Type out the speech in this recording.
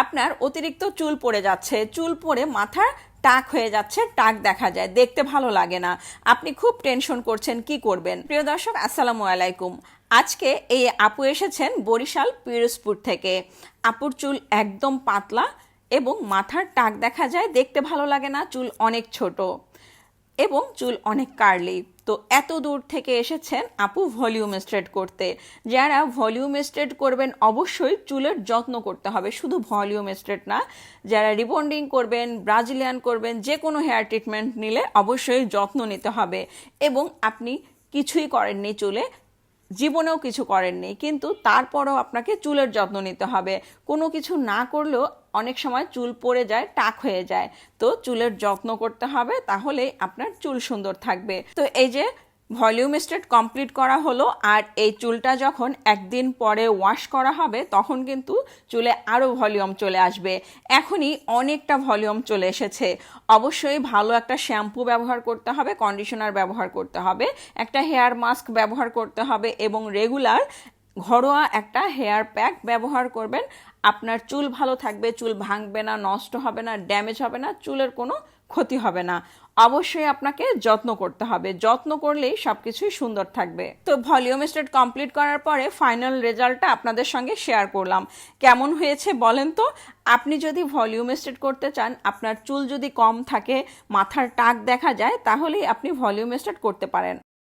আপনার অতিরিক্ত চুল পড়ে যাচ্ছে, চুল পড়ে মাথার টাক হয়ে যাচ্ছে, টাক দেখা যায়, দেখতে ভালো লাগে না, আপনি খুব টেনশন করছেন, কি করবেন? প্রিয় দর্শক, আসসালামু আলাইকুম। আজকে এই আপু এসেছেন বরিশাল পিরোজপুর থেকে। আপুর চুল একদম পাতলা এবং মাথার টাক দেখা যায়, দেখতে ভালো লাগে না, চুল অনেক ছোট এবং চুল অনেক কার্লি। তো এত দূর থেকে এসেছেন আপু ভলিউম স্ট্রেট করতে। যারা ভলিউম স্ট্রেট করবেন অবশ্যই চুলের যত্ন করতে হবে, শুধু ভলিউম স্ট্রেট না, যারা রিবন্ডিং করবেন, ব্রাজিলিয়ান করবেন, যে কোনো হেয়ার ট্রিটমেন্ট নিলে অবশ্যই যত্ন নিতে হবে। এবং আপনি কিছুই করেননি চুলে, জীবনেও কিছু করেননি, কিন্তু তারপরও আপনাকে চুলের যত্ন নিতে হবে। কোনো কিছু না করলেও অনেক সময় চুল পড়ে যায়, টাক হয়ে যায়। তো চুলের যত্ন করতে হবে, তাহলেই আপনার চুল সুন্দর থাকবে। তো এই যে ভলিউম স্ট্রেট কমপ্লিট করা হলো, আর এই চুলটা যখন একদিন পরে ওয়াশ করা হবে তখন কিন্তু চুলে আরও ভলিউম চলে আসবে। এখনই অনেকটা ভলিউম চলে এসেছে। অবশ্যই ভালো একটা শ্যাম্পু ব্যবহার করতে হবে, কন্ডিশনার ব্যবহার করতে হবে, একটা হেয়ার মাস্ক ব্যবহার করতে হবে এবং রেগুলার ঘরোয়া একটা হেয়ার প্যাক ব্যবহার করবেন। আপনার চুল ভালো থাকবে, চুল ভাঙবে না, নষ্ট হবে না, ড্যামেজ হবে না, চুলের কোনো ক্ষতি হবে না। অবশ্যই আপনাকে যত্ন করতে হবে, যত্ন করলেই সব কিছুই সুন্দর থাকবে। তো ভলিউম স্ট্রেট কমপ্লিট করার পরে ফাইনাল রেজাল্টটা আপনাদের সঙ্গে শেয়ার করলাম। কেমন হয়েছে বলেন তো? আপনি যদি ভলিউম স্ট্রেট করতে চান, আপনার চুল যদি কম থাকে, মাথার টাক দেখা যায়, তাহলেই আপনি ভলিউম স্ট্রেট করতে পারেন।